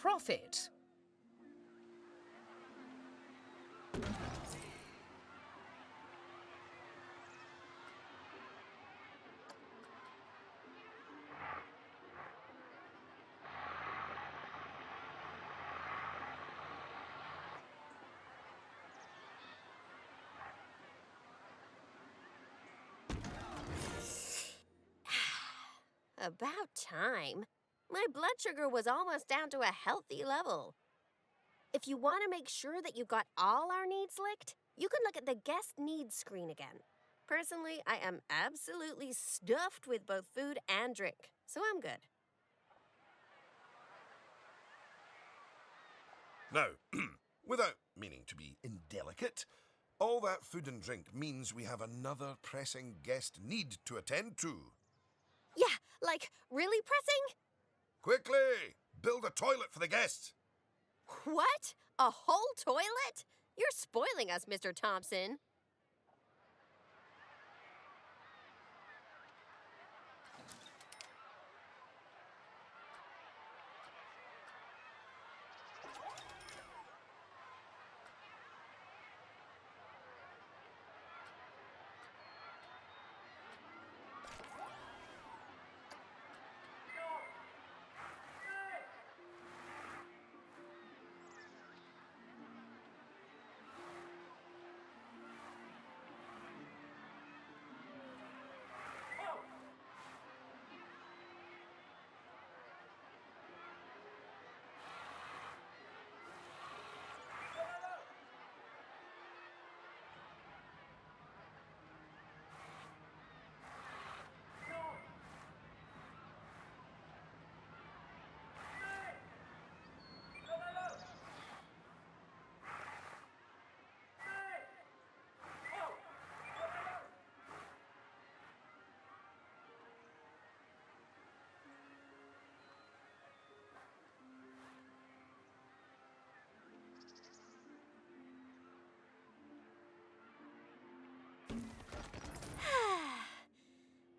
profit. About time. My blood sugar was almost down to a healthy level. If you want to make sure that you got all our needs licked, you can look at the guest needs screen again. Personally, I am absolutely stuffed with both food and drink, so I'm good. Now, without meaning to be indelicate, all that food and drink means we have another pressing guest need to attend to. Yeah, like, really pressing? Quickly! Build a toilet for the guests! What? A whole toilet? You're spoiling us, Mr. Thompson.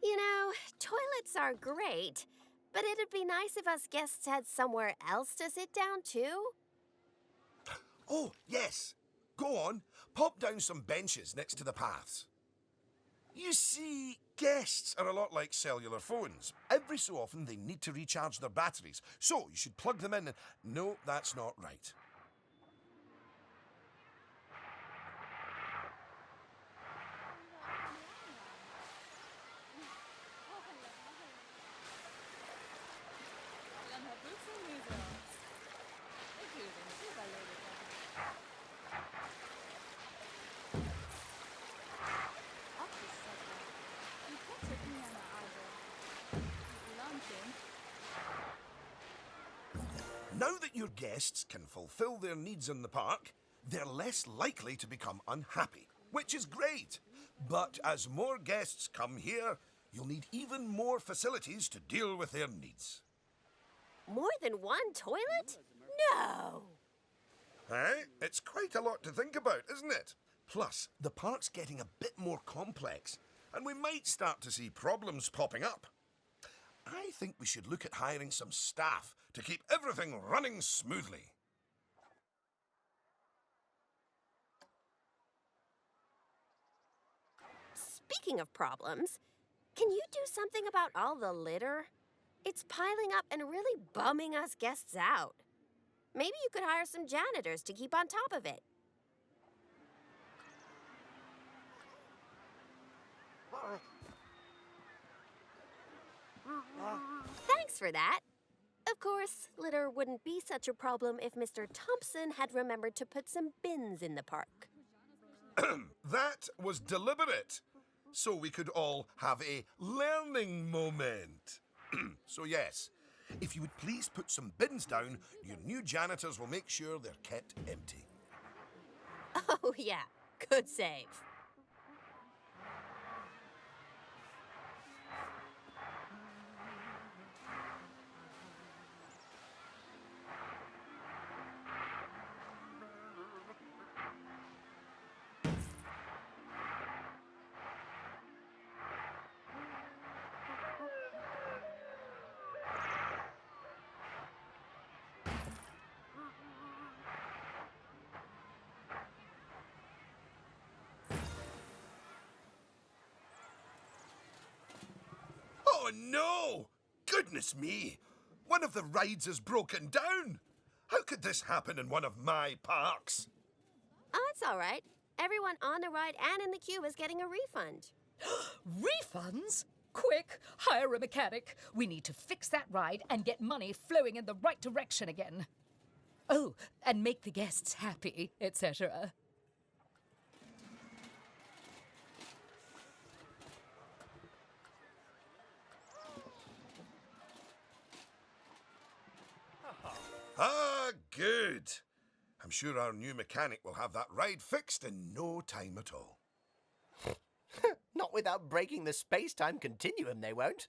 You know, toilets are great, but it'd be nice if us guests had somewhere else to sit down, too. Oh, yes! Go on, pop down some benches next to the paths. You see, guests are a lot like cellular phones. Every so often they need to recharge their batteries, so you should plug them in and... No, that's not right. Now that your guests can fulfill their needs in the park, they're less likely to become unhappy, which is great. But as more guests come here, you'll need even more facilities to deal with their needs. More than one toilet? No! Eh? It's quite a lot to think about, isn't it? Plus, the park's getting a bit more complex, and we might start to see problems popping up. I think we should look at hiring some staff to keep everything running smoothly. Speaking of problems, can you do something about all the litter? It's piling up and really bumming us guests out. Maybe you could hire some janitors to keep on top of it. Thanks for that. Of course, litter wouldn't be such a problem if Mr. Thompson had remembered to put some bins in the park. That was deliberate, so we could all have a learning moment. So yes, if you would please put some bins down, your new janitors will make sure they're kept empty. Oh, yeah. Good save. Oh no! Goodness me! One of the rides is broken down! How could this happen in one of my parks? Oh, it's all right. Everyone on the ride and in the queue is getting a refund. Refunds? Quick, hire a mechanic. We need to fix that ride and get money flowing in the right direction again. Oh, and make the guests happy, etc. Ah, good. I'm sure our new mechanic will have that ride fixed in no time at all. Not without breaking the space-time continuum, they won't.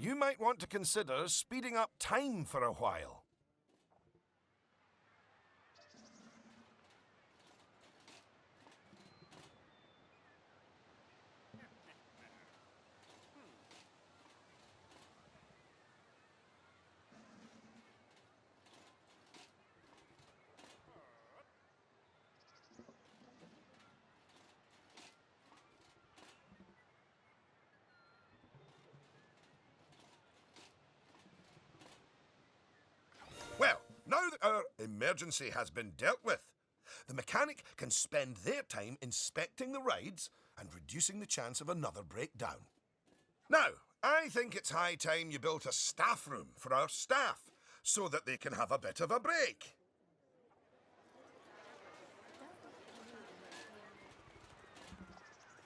You might want to consider speeding up time for a while. Well, now that our emergency has been dealt with, the mechanic can spend their time inspecting the rides and reducing the chance of another breakdown. Now, I think it's high time you built a staff room for our staff so that they can have a bit of a break.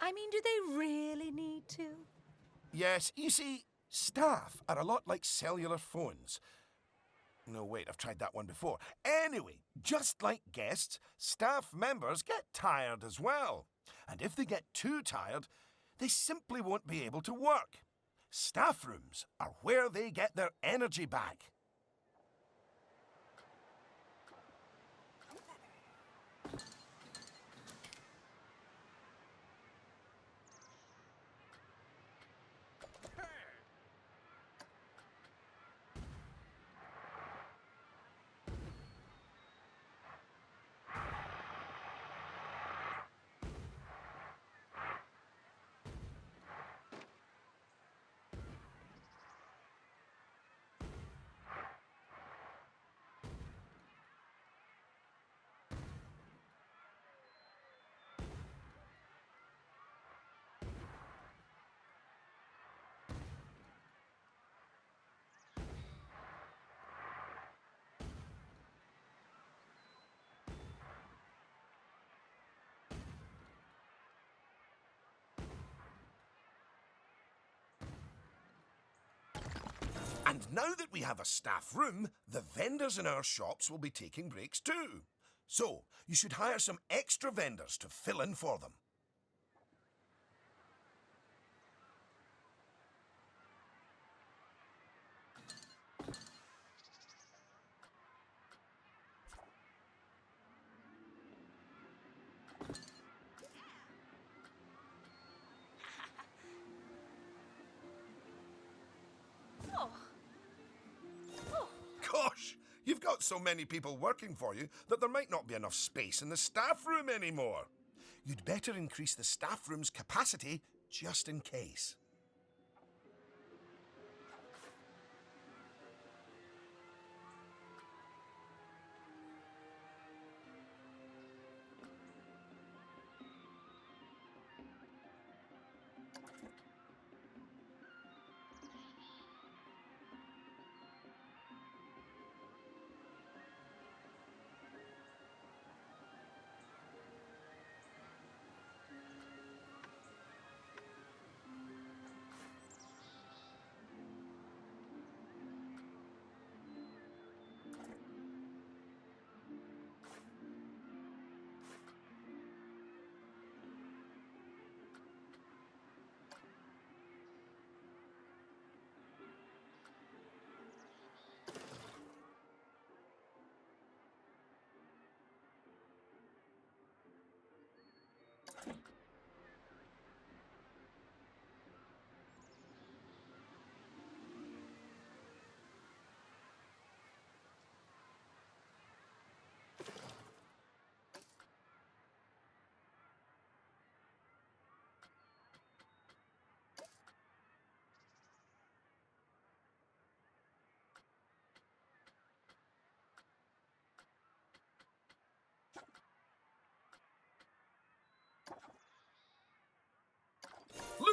I mean, do they really need to? Yes, you see, staff are a lot like cellular phones. No, wait, I've tried that one before. Anyway, just like guests, staff members get tired as well. And if they get too tired, they simply won't be able to work. Staff rooms are where they get their energy back. And now that we have a staff room, the vendors in our shops will be taking breaks too. So, you should hire some extra vendors to fill in for them. Gosh, you've got so many people working for you that there might not be enough space in the staff room anymore. You'd better increase the staff room's capacity just in case.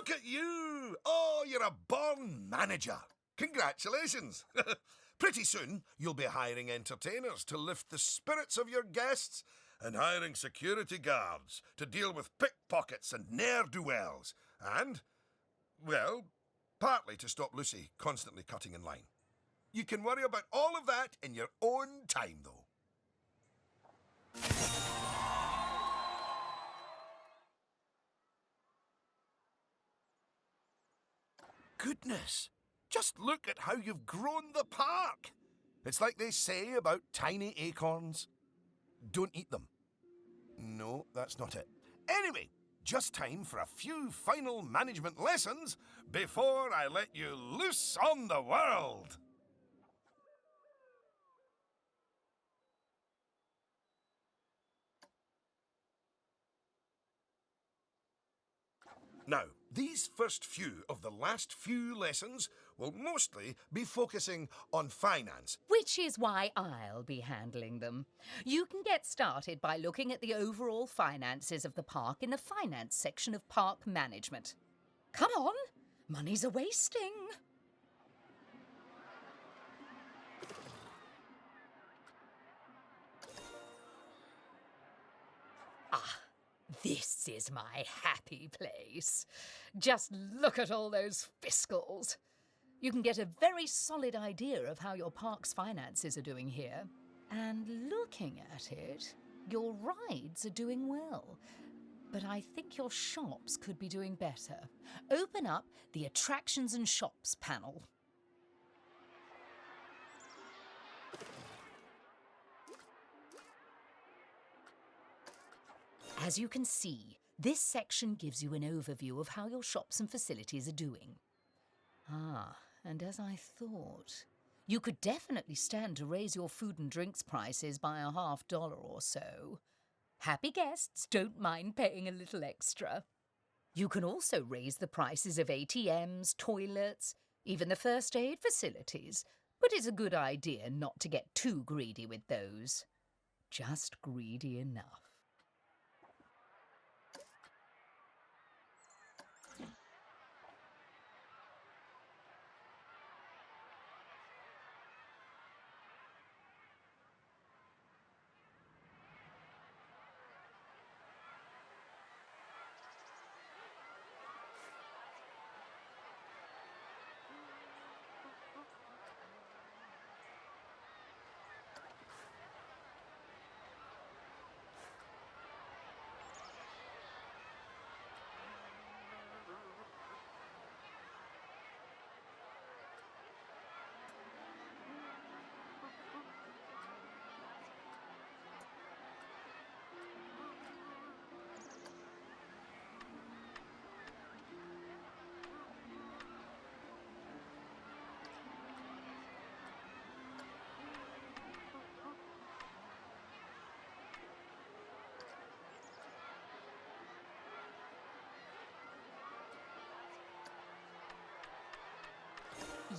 Look at you! Oh, you're a born manager. Congratulations. Pretty soon, you'll be hiring entertainers to lift the spirits of your guests and hiring security guards to deal with pickpockets and ne'er-do-wells. And, well, partly to stop Lucy constantly cutting in line. You can worry about all of that in your own time, though. Goodness, just look at how you've grown the park. It's like they say about tiny acorns. Don't eat them. No, that's not it. Anyway, just time for a few final management lessons before I let you loose on the world. Now, these first few of the last few lessons will mostly be focusing on finance. Which is why I'll be handling them. You can get started by looking at the overall finances of the park in the finance section of park management. Come on, money's a wasting. Ah, this is my happy place. Just look at all those fiscals. You can get a very solid idea of how your park's finances are doing here. And looking at it, your rides are doing well. But I think your shops could be doing better. Open up the Attractions and Shops panel. As you can see, this section gives you an overview of how your shops and facilities are doing. Ah, and as I thought, you could definitely stand to raise your food and drinks prices by $50 or so. Happy guests don't mind paying a little extra. You can also raise the prices of ATMs, toilets, even the first aid facilities, but it's a good idea not to get too greedy with those. Just greedy enough.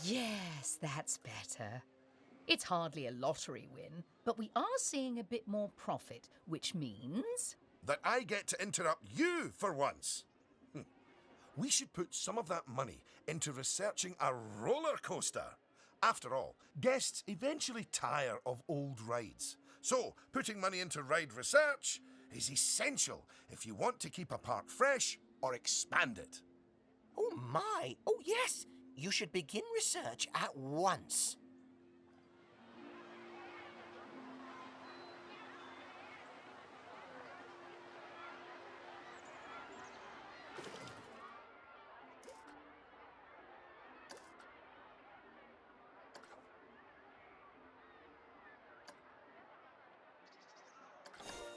Yes, that's better. It's hardly a lottery win, but we are seeing a bit more profit, which means... that I get to interrupt you for once. We should put some of that money into researching a roller coaster. After all, guests eventually tire of old rides. So, putting money into ride research is essential if you want to keep a park fresh or expand it. Oh my! Oh yes! You should begin research at once.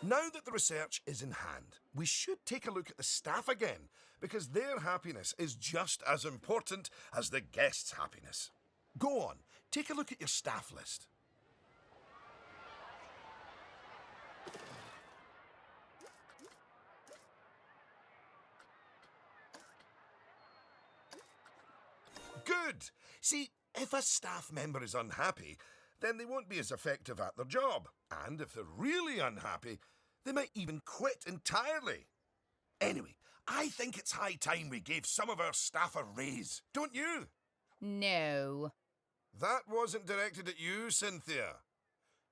Now that the research is in hand, we should take a look at the staff again, because their happiness is just as important as the guests' happiness. Go on, take a look at your staff list. Good! See, if a staff member is unhappy, then they won't be as effective at their job. And if they're really unhappy, they might even quit entirely. Anyway, I think it's high time we gave some of our staff a raise, don't you? No. That wasn't directed at you, Cynthia.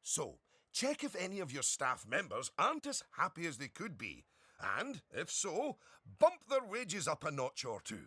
So, check if any of your staff members aren't as happy as they could be, and, if so, bump their wages up a notch or two.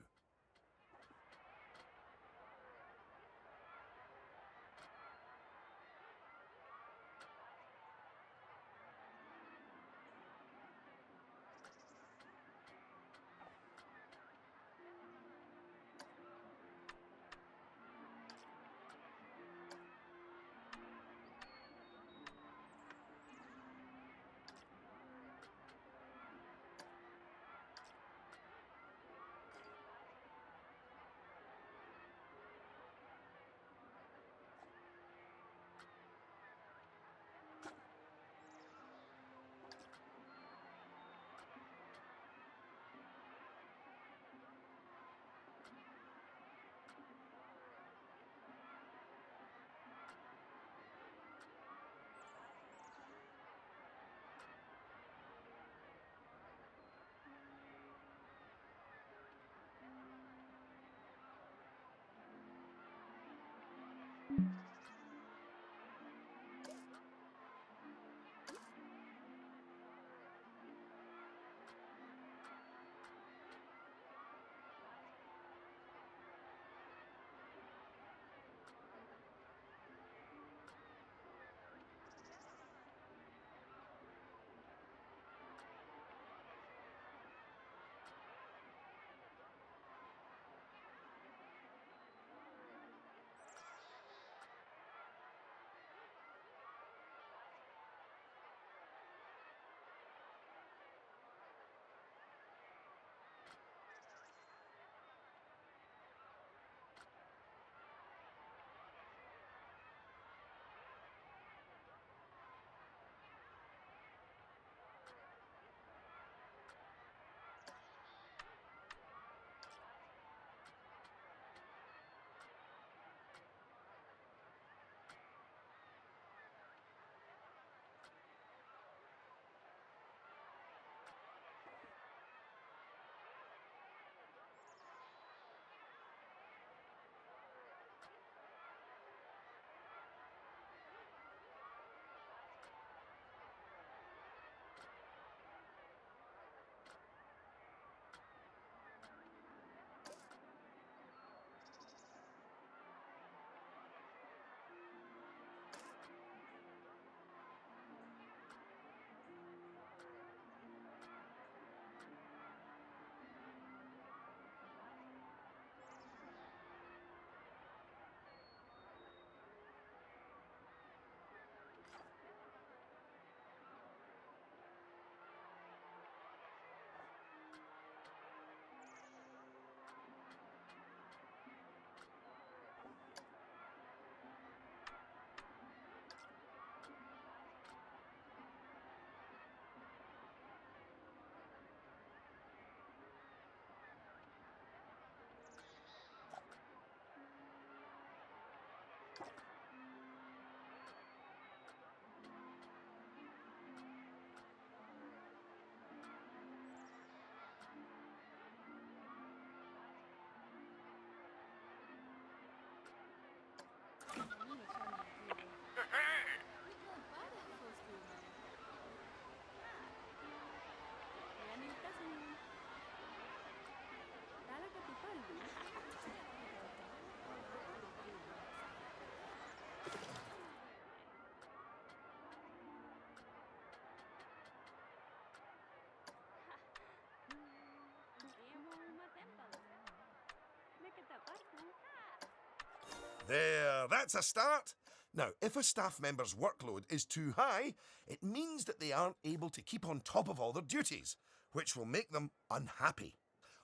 There, that's a start. Now, if a staff member's workload is too high, it means that they aren't able to keep on top of all their duties, which will make them unhappy.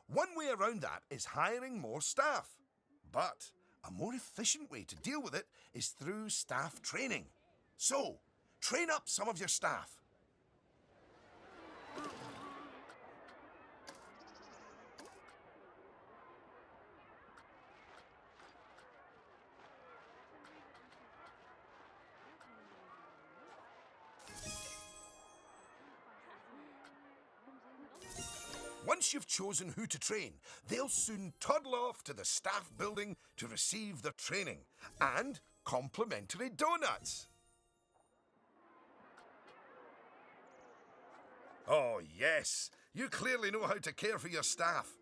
One way around that is hiring more staff. But a more efficient way to deal with it is through staff training. So, train up some of your staff. Once Once you've chosen who to train, they'll soon toddle off to the staff building to receive their training and complimentary donuts. Oh, yes, you clearly know how to care for your staff.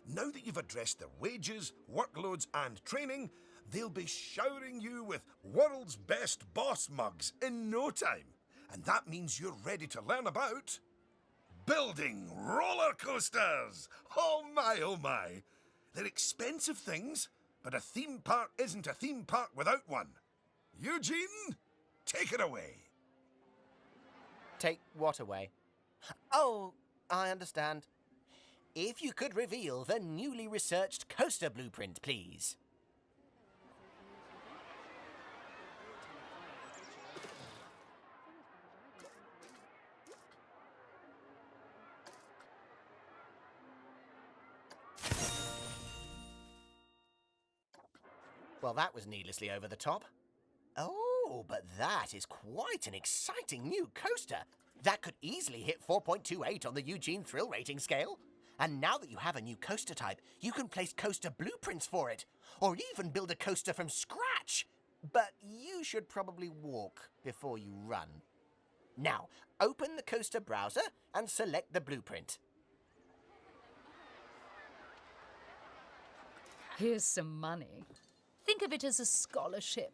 Now that you've addressed their wages, workloads, and training, they'll be showering you with world's best boss mugs in no time. And that means you're ready to learn about building roller coasters. Oh my, oh my. They're expensive things, but a theme park isn't a theme park without one. Eugene, take it away. Take what away? Oh, I understand. If you could reveal the newly researched coaster blueprint, please. Well, that was needlessly over the top. Oh, but that is quite an exciting new coaster. That could easily hit 4.28 on the Eugene Thrill Rating scale. And now that you have a new coaster type, you can place coaster blueprints for it, or even build a coaster from scratch. But you should probably walk before you run. Now, open the coaster browser and select the blueprint. Here's some money. Think of it as a scholarship.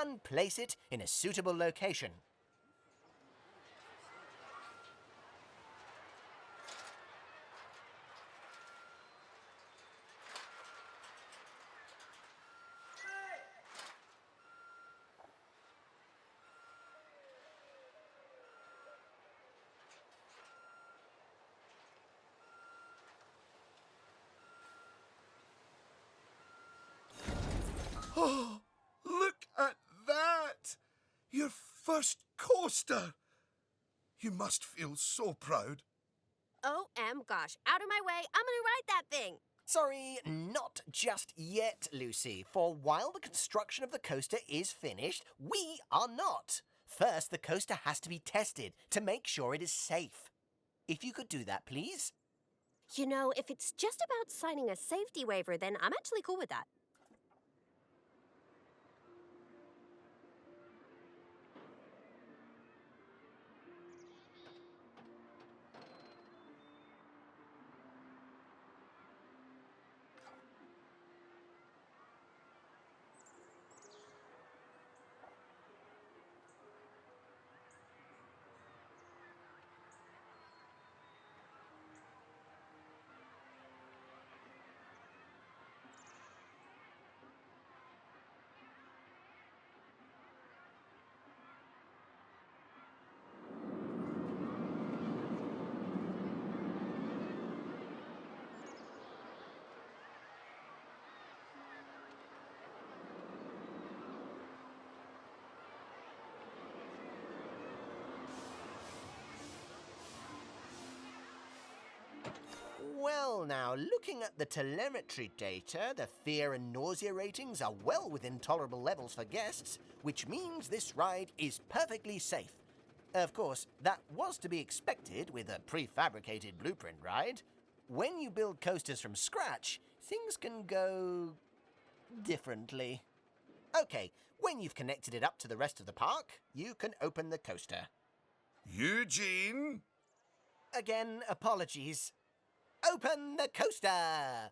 And place it in a suitable location. Oh, look at that! Your first coaster! You must feel so proud. OM gosh, out of my way, I'm gonna ride that thing. Sorry, not just yet, Lucy. For while the construction of the coaster is finished, we are not. First, the coaster has to be tested to make sure it is safe. If you could do that, please. You know, if it's just about signing a safety waiver, then I'm actually cool with that. Well now, looking at the telemetry data, the fear and nausea ratings are well within tolerable levels for guests, which means this ride is perfectly safe. Of course, that was to be expected with a prefabricated blueprint ride. When you build coasters from scratch, things can go differently. Okay, when you've connected it up to the rest of the park, you can open the coaster. Eugene? Again, apologies. Open the coaster!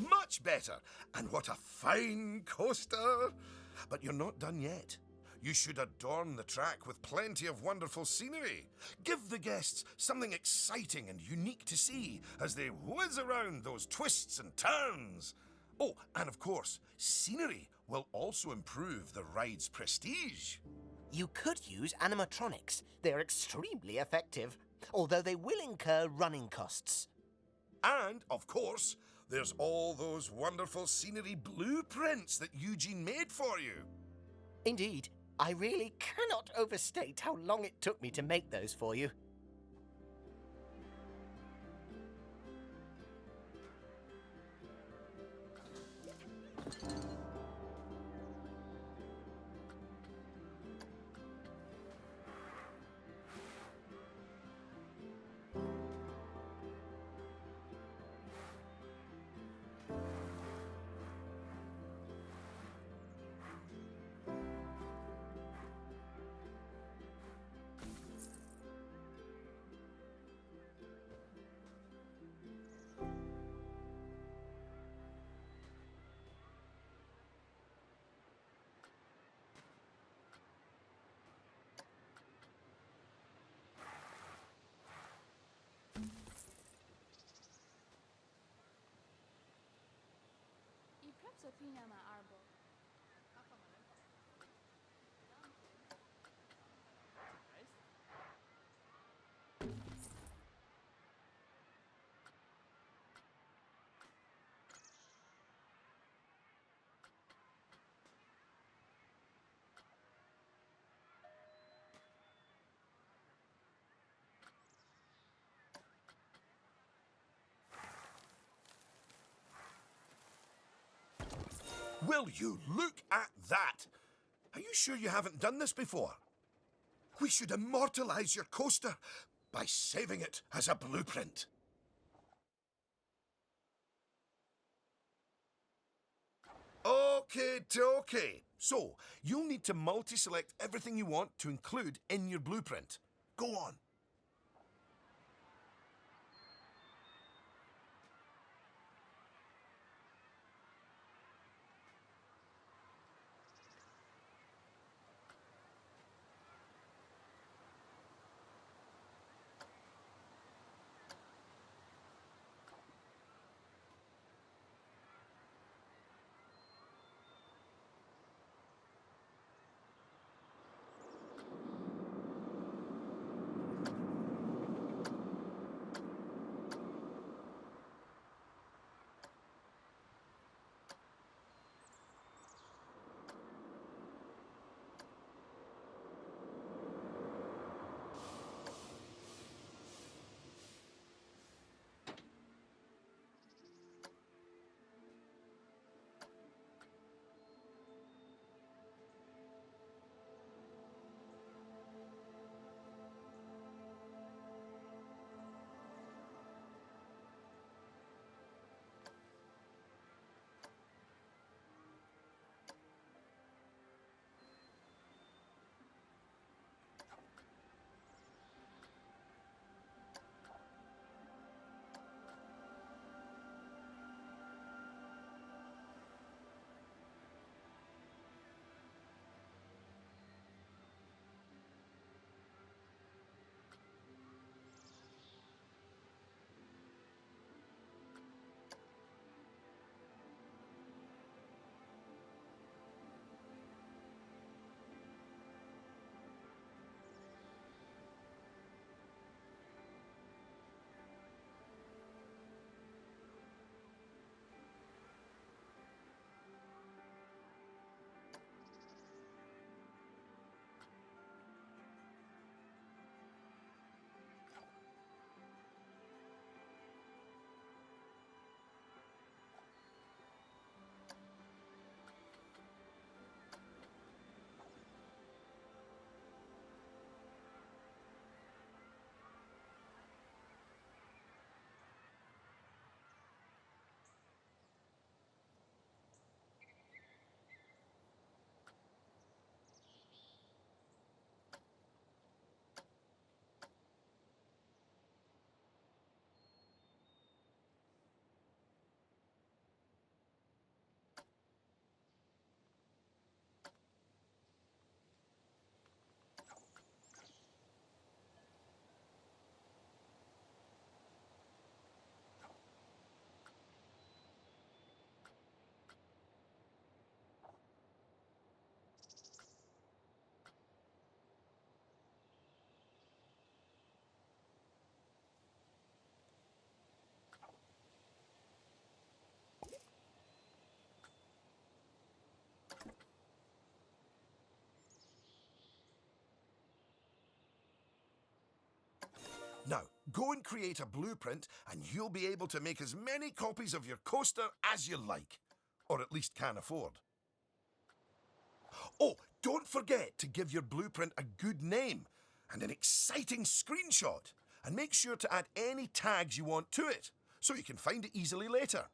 Much better. And what a fine coaster. But you're not done yet. You should adorn the track with plenty of wonderful scenery. Give the guests something exciting and unique to see as they whiz around those twists and turns. Oh, and of course, scenery will also improve the ride's prestige. You could use animatronics. They're extremely effective, although they will incur running costs. And, of course, there's all those wonderful scenery blueprints that Eugene made for you. Indeed, I really cannot overstate how long it took me to make those for you. I prezzo fine ma arbo. Will you look at that? Are you sure you haven't done this before? We should immortalize your coaster by saving it as a blueprint. Okay. So, you'll need to multi-select everything you want to include in your blueprint. Go on. Now, go and create a blueprint and you'll be able to make as many copies of your coaster as you like. Or at least can afford. Oh, don't forget to give your blueprint a good name and an exciting screenshot. And make sure to add any tags you want to it, so you can find it easily later.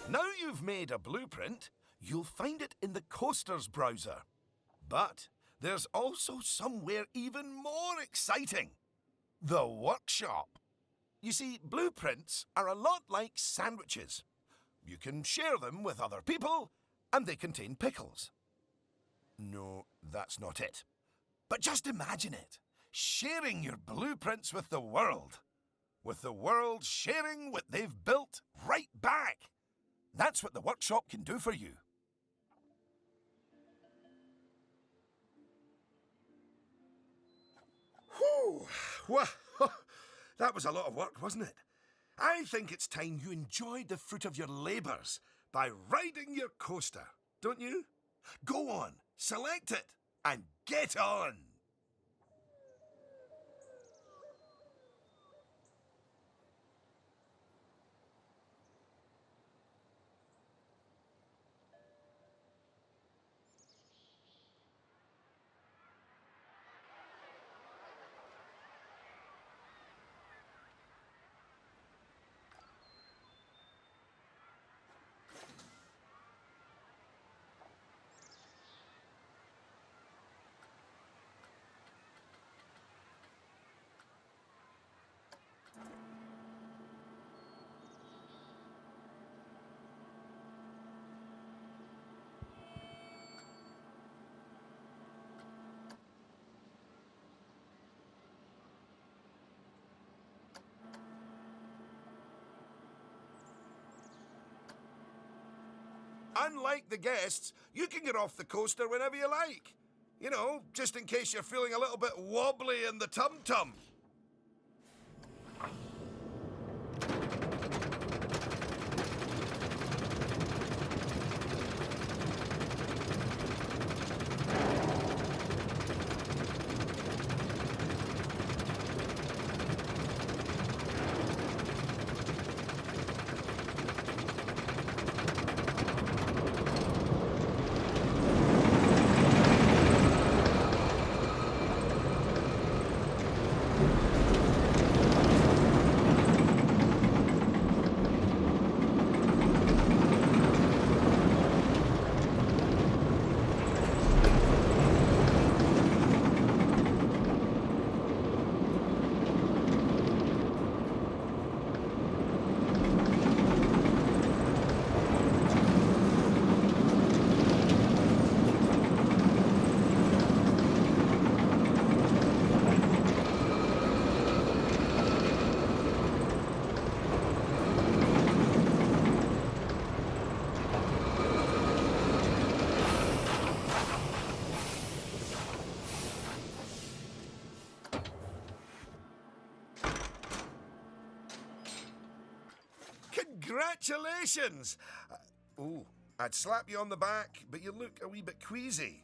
Now you've made a blueprint, you'll find it in the Coasters browser. But there's also somewhere even more exciting. The workshop. You see, blueprints are a lot like sandwiches. You can share them with other people, and they contain pickles. No, that's not it. But just imagine it. Sharing your blueprints with the world. With the world sharing what they've built right back. That's what the workshop can do for you. Whew. Well, that was a lot of work, wasn't it? I think it's time you enjoyed the fruit of your labours by riding your coaster, don't you? Go on, select it, and get on! Unlike the guests, you can get off the coaster whenever you like. You know, just in case you're feeling a little bit wobbly in the tum-tum. Congratulations! Oh, I'd slap you on the back, but you look a wee bit queasy.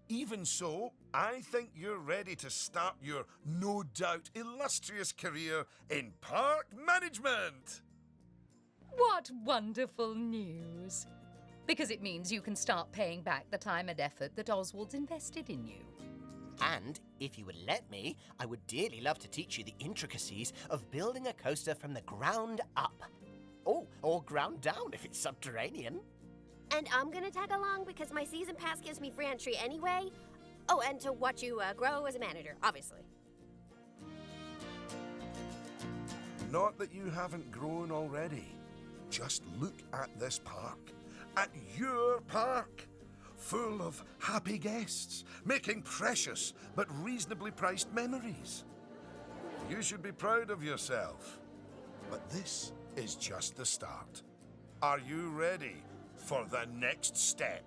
Even so, I think you're ready to start your no doubt illustrious career in park management. What wonderful news! Because it means you can start paying back the time and effort that Oswald's invested in you. And if you would let me, I would dearly love to teach you the intricacies of building a coaster from the ground up. Oh, or ground down if it's subterranean. And I'm gonna tag along because my season pass gives me free entry anyway. Oh, and to watch you grow as a manager, obviously. Not that you haven't grown already. Just look at this park. At your park. Full of happy guests, making precious but reasonably priced memories. You should be proud of yourself. But this is just the start. Are you ready for the next step.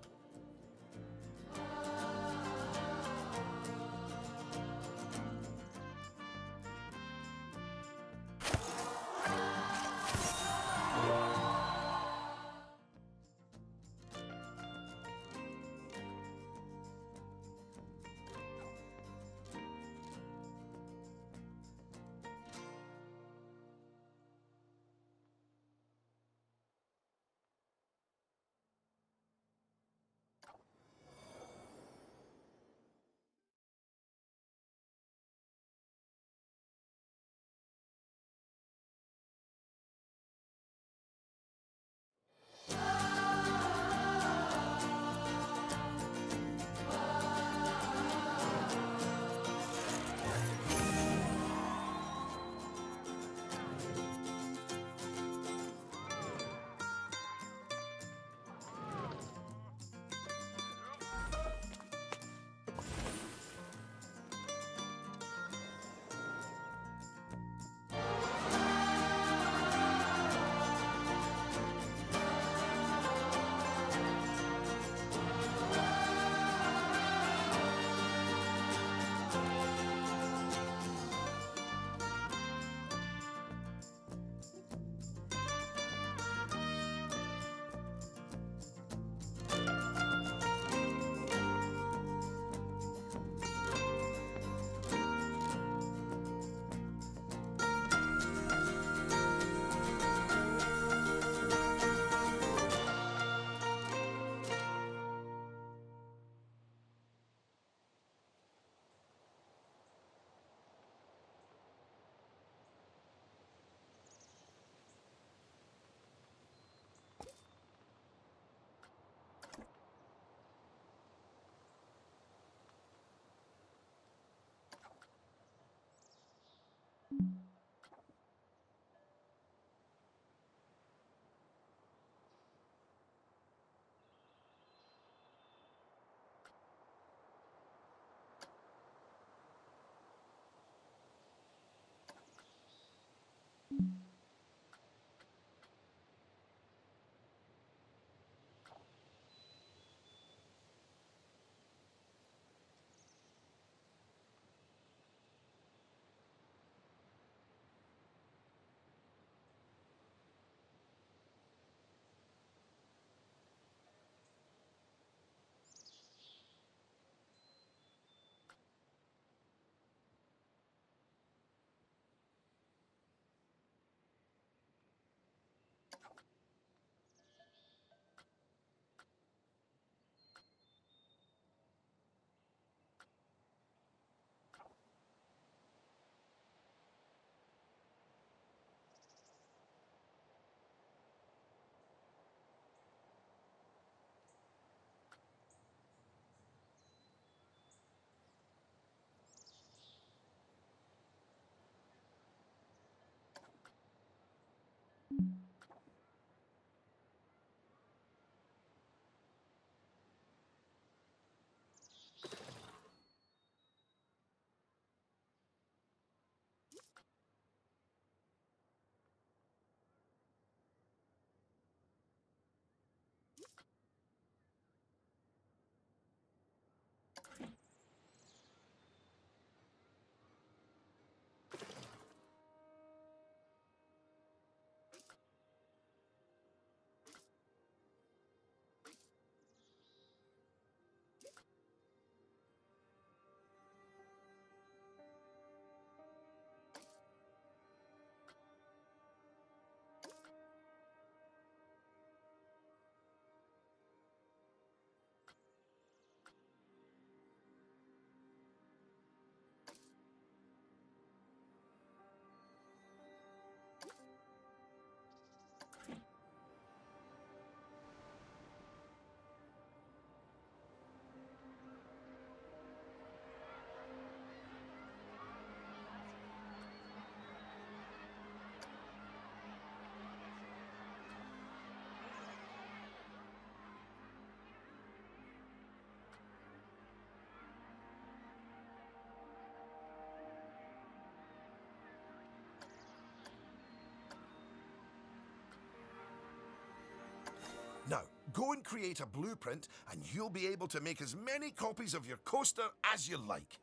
go and create a blueprint and you'll be able to make as many copies of your coaster as you like.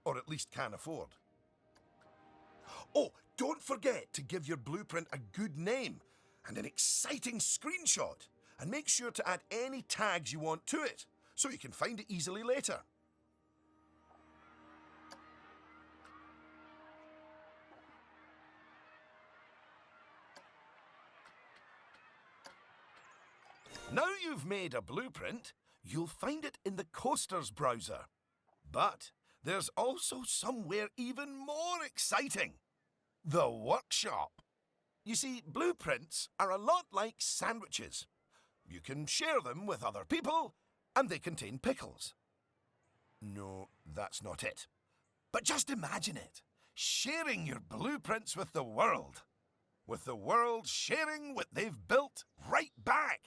Or at least can afford. Oh, don't forget to give your blueprint a good name and an exciting screenshot. And make sure to add any tags you want to it, so you can find it easily later. Now you've made a blueprint, you'll find it in the Coasters browser. But there's also somewhere even more exciting. The workshop. You see, blueprints are a lot like sandwiches. You can share them with other people, and they contain pickles. No, that's not it. But just imagine it. Sharing your blueprints with the world. With the world sharing what they've built right back.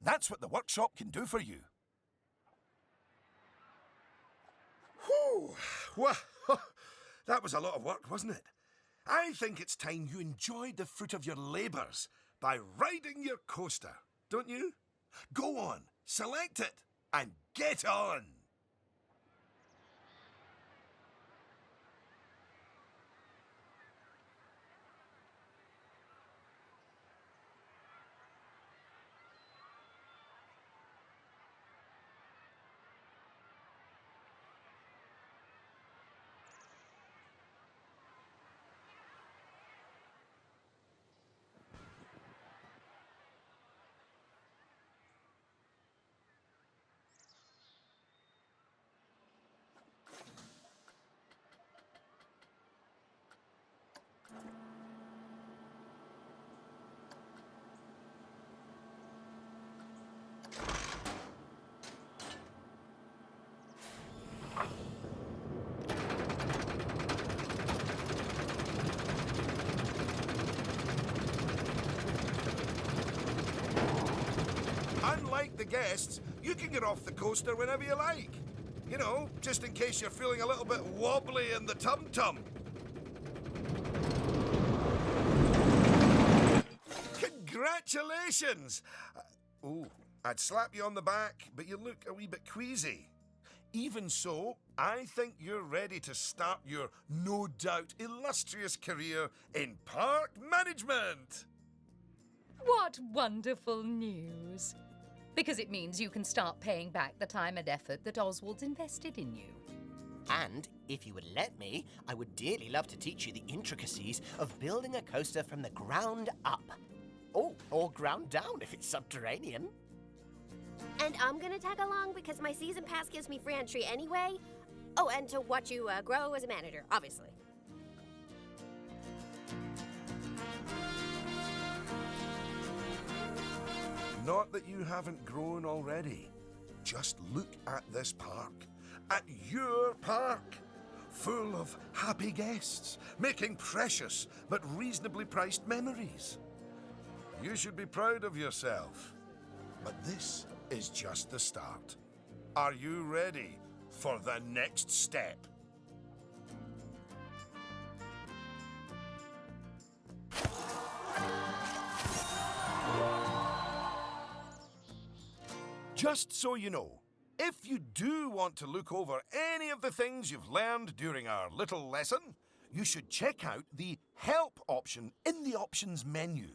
That's what the workshop can do for you. Whew! Well, that was a lot of work, wasn't it? I think it's time you enjoyed the fruit of your labours by riding your coaster, don't you? Go on, select it, and get on! Unlike the guests, you can get off the coaster whenever you like. You know, just in case you're feeling a little bit wobbly in the tum-tum. Congratulations! Oh, I'd slap you on the back, but you look a wee bit queasy. Even so, I think you're ready to start your no doubt illustrious career in park management. What wonderful news! Because it means you can start paying back the time and effort that Oswald's invested in you. And if you would let me, I would dearly love to teach you the intricacies of building a coaster from the ground up. Oh, or ground down if it's subterranean. And I'm gonna tag along because my season pass gives me free entry anyway. Oh, and to watch you grow as a manager, obviously. Not that you haven't grown already. Just look at this park. At your park. Full of happy guests, making precious but reasonably priced memories. You should be proud of yourself. But this is just the start. Are you ready for the next step? Just so you know, if you do want to look over any of the things you've learned during our little lesson, you should check out the Help option in the Options menu.